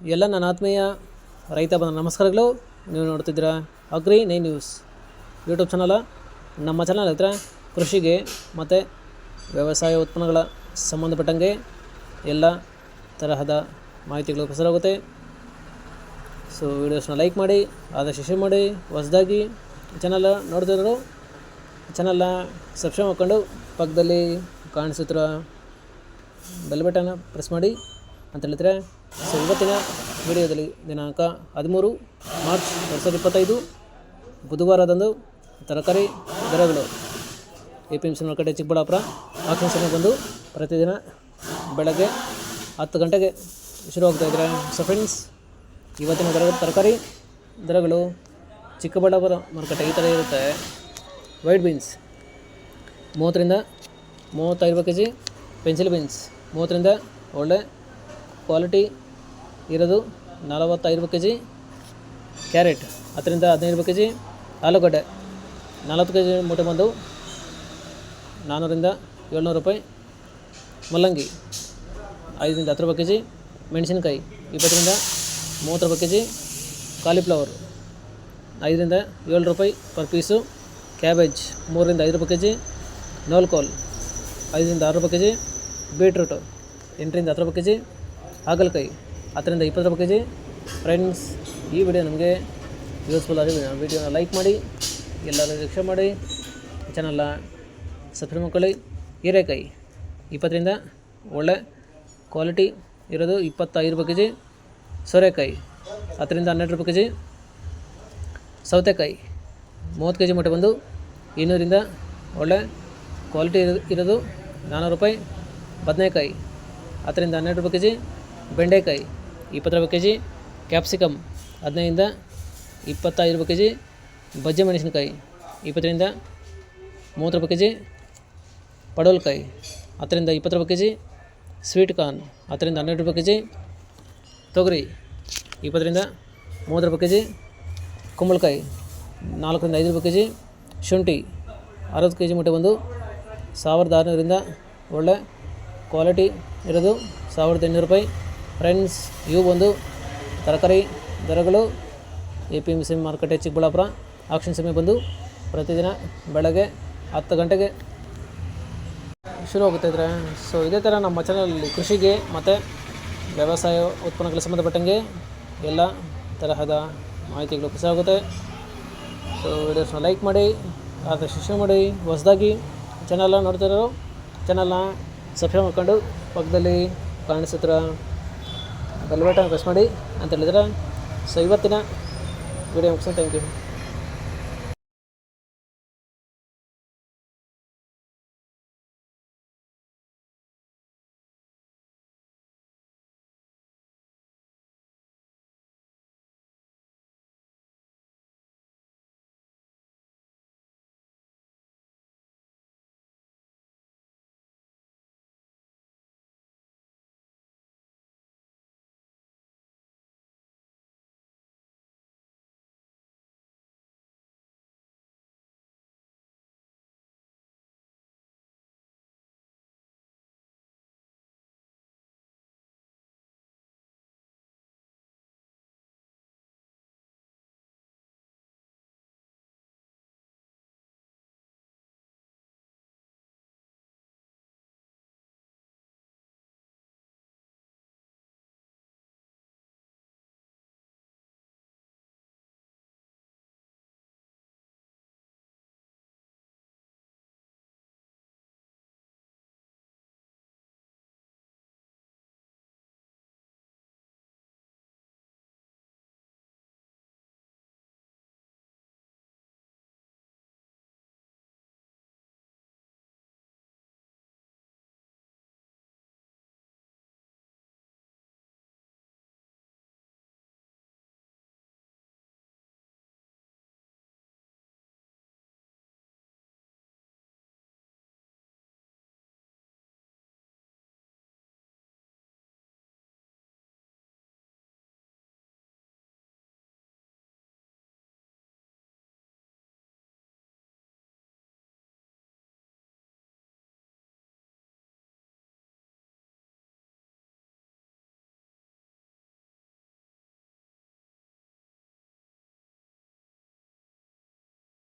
ಎಲ್ಲ ನನ್ನ ಆತ್ಮೀಯ ರೈತ ಬಂದ ನಮಸ್ಕಾರಗಳು. ನೀವು ನೋಡ್ತಿದ್ದೀರಾ ಅಗ್ರಿ9 ನ್ಯೂಸ್ ಯೂಟ್ಯೂಬ್ ಚಾನಲ. ನಮ್ಮ ಚಾನಲ್ ಹತ್ರ ಕೃಷಿಗೆ ಮತ್ತು ವ್ಯವಸಾಯ ಉತ್ಪನ್ನಗಳ ಸಂಬಂಧಪಟ್ಟಂಗೆ ಎಲ್ಲ ತರಹದ ಮಾಹಿತಿಗಳು ಪ್ರಸಾರವಾಗುತ್ತೆ. ಸೊ ವೀಡಿಯೋಸ್ನ ಲೈಕ್ ಮಾಡಿ, ಆದಷ್ಟು ಶೇರ್ ಮಾಡಿ. ಹೊಸದಾಗಿ ಚಾನಲ್ ನೋಡ್ತಿದ್ರು ಚಾನಲ್ನ ಸಬ್ಸ್ಕ್ರೈಬ್ ಮಾಡ್ಕೊಂಡು ಪಕ್ಕದಲ್ಲಿ ಕಾಣಿಸುತ್ತಿರೋ ಬೆಲ್ ಬಟನ್ನ ಪ್ರೆಸ್ ಮಾಡಿ ಅಂತ ಹೇಳಿದ್ರೆ, ಸೊ ಇವತ್ತಿನ ವಿಡಿಯೋದಲ್ಲಿ ದಿನಾಂಕ 13 ಮಾರ್ಚ್ 2025 ಬುಧವಾರದಂದು ತರಕಾರಿ ದರಗಳು APMC ಮಾರ್ಕೆಟ್ ಚಿಕ್ಕಬಳ್ಳಾಪುರ ಆಕ್ಷನ್ ಸಮಯ ಬಂದು ಪ್ರತಿದಿನ ಬೆಳಗ್ಗೆ 10 ಗಂಟೆಗೆ ಶುರುವಾಗ್ತಾಯಿದ್ರೆ. ಸೊ ಫ್ರೆಂಡ್ಸ್, ಇವತ್ತಿನ ತರಕಾರಿ ದರಗಳು ಚಿಕ್ಕಬಳ್ಳಾಪುರ ಮಾರ್ಕೆಟ್ ಈ ಥರ ಇರುತ್ತೆ. ವೈಟ್ ಬೀನ್ಸ್ 30ರಿಂದ 35 ರೂಪಾಯಿ ಕೆಜಿ, ಪೆನ್ಸಿಲ್ ಬೀನ್ಸ್ 30ರಿಂದ ಒಳ್ಳೆ ಕ್ವಾಲಿಟಿ ಇರೋದು 45 ರೂಪಾಯಿ ಕೆಜಿ, ಕ್ಯಾರೆಟ್ 10ರಿಂದ 15 ರೂಪಾಯಿ ಕೆಜಿ, ಆಲೂಗಡ್ಡೆ 40 ಕೆಜಿ ಮೂಟೆ ಬಂದು 400ರಿಂದ 700 ರೂಪಾಯಿ, ಮೂಲಂಗಿ 5ರಿಂದ 10 ರೂಪಾಯಿ ಕೆಜಿ, ಮೆಣಸಿನಕಾಯಿ 20ರಿಂದ 30 ರೂಪಾಯಿ ಕೆಜಿ, ಕಾಲಿಫ್ಲವರ್ 5ರಿಂದ 7 ರೂಪಾಯಿ ಪರ್ ಪೀಸು, ಕ್ಯಾಬೇಜ್ 3ರಿಂದ 5 ರೂಪಾಯಿ ಕೆಜಿ, ನೋಲ್ಕೋಲ್ 5ರಿಂದ 6 ರೂಪಾಯಿ ಕೆಜಿ, ಬೀಟ್ರೂಟು 8ರಿಂದ 10 ರೂಪಾಯಿ ಕೆಜಿ, ಹಾಗಲಕಾಯಿ 10ರಿಂದ 20 ರೂಪಾಯಿ ಕೆಜಿ. ಫ್ರೆಂಡ್ಸ್, ಈ ವಿಡಿಯೋ ನಮಗೆ ಯೂಸ್ಫುಲ್ ಆಗಿ ವಿಡಿಯೋನ ಲೈಕ್ ಮಾಡಿ, ಎಲ್ಲರೂ ರಿಕ್ಷೆ ಮಾಡಿ, ಚಾನಲ್ನ ಸಬ್ಸ್ಕ್ರೈಬ್ ಮಾಡ್ಕೊಳ್ಳಿ. ಹೀರೆಕಾಯಿ 20ರಿಂದ ಒಳ್ಳೆ ಕ್ವಾಲಿಟಿ ಇರೋದು 25 ರೂಪಾಯಿ ಕೆಜಿ, ಸೋರೆಕಾಯಿ 10ರಿಂದ 12 ರೂಪಾಯಿ ಕೆಜಿ, ಸೌತೆಕಾಯಿ 30 ಕೆಜಿ ಮೂಟೆ ಬಂದು 200ರಿಂದ ಒಳ್ಳೆ ಕ್ವಾಲಿಟಿ ಇರೋದು 400 ರೂಪಾಯಿ, ಬದನೆಕಾಯಿ 10ರಿಂದ 12 ರೂಪಾಯಿ ಕೆಜಿ, ಬೆಂಡೆಕಾಯಿ 20 ರೂಪಾಯಿ ಕೆಜಿ, ಕ್ಯಾಪ್ಸಿಕಮ್ 15ರಿಂದ 25 ರೂಪಾಯಿ ಕೆಜಿ, ಬಜ್ಜೆ ಮೆಣಸಿನಕಾಯಿ 20ರಿಂದ 30 ರೂಪಾಯಿ ಕೆಜಿ, ಪಡವಲಕಾಯಿ 10ರಿಂದ 20 ರೂಪಾಯಿ ಕೆಜಿ, ಸ್ವೀಟ್ ಕಾರ್ನ್ 10ರಿಂದ 12 ರೂಪಾಯಿ ಕೆಜಿ, ತೊಗರಿ 20ರಿಂದ 30 ರೂಪಾಯಿ ಕೆಜಿ, ಕುಂಬಳಕಾಯಿ 4ರಿಂದ 5 ರೂಪಾಯಿ ಕೆಜಿ, ಶುಂಠಿ 60 ಕೆಜಿ ಮೂಟೆ ಬಂದು 1600ರಿಂದ ಒಳ್ಳೆ ಕ್ವಾಲಿಟಿ ಇರೋದು 1800 ರೂಪಾಯಿ. ಫ್ರೆಂಡ್ಸ್, ಇವು ಬಂದು ತರಕಾರಿ ದರಗಳು APMC ಮಾರ್ಕೆಟ್ ಚಿಕ್ಕಬಳ್ಳಾಪುರ ಆಕ್ಷನ್ ಸಮಯ ಬಂದು ಪ್ರತಿದಿನ ಬೆಳಗ್ಗೆ 10 ಗಂಟೆಗೆ ಶುರು ಆಗುತ್ತಿದ್ರೆ. ಸೊ ಇದೇ ಥರ ನಮ್ಮ ಚಾನಲಲ್ಲಿ ಕೃಷಿಗೆ ಮತ್ತು ವ್ಯವಸಾಯ ಉತ್ಪನ್ನಗಳ ಸಂಬಂಧಪಟ್ಟಂಗೆ ಎಲ್ಲ ತರಹದ ಮಾಹಿತಿಗಳು ಪ್ರಸಾರವಾಗುತ್ತೆ. ಸೊ ವಿಡಿಯೋಸ್ನ ಲೈಕ್ ಮಾಡಿ, ಆದಷ್ಟು ಶೇರ್ ಮಾಡಿ. ಹೊಸದಾಗಿ ಚಾನಲ್ನ ನೋಡ್ತಿರೋ ಚಾನಲ್ನ ಸಬ್ಸ್ಕ್ರೈಬ್ ಮಾಡ್ಕೊಂಡು ಪಕ್ಕದಲ್ಲಿ ಕಾಣಿಸುತ್ತಿರೋ ಬೆಲ್ ಬಟನ್ ಪ್ರೆಸ್ ಮಾಡಿ ಅಂತ ಹೇಳಿದ್ರೆ. ಸೊ ಇವತ್ತಿನ ವಿಡಿಯೋ ಮುಗಿಸೋಣ. Thank you.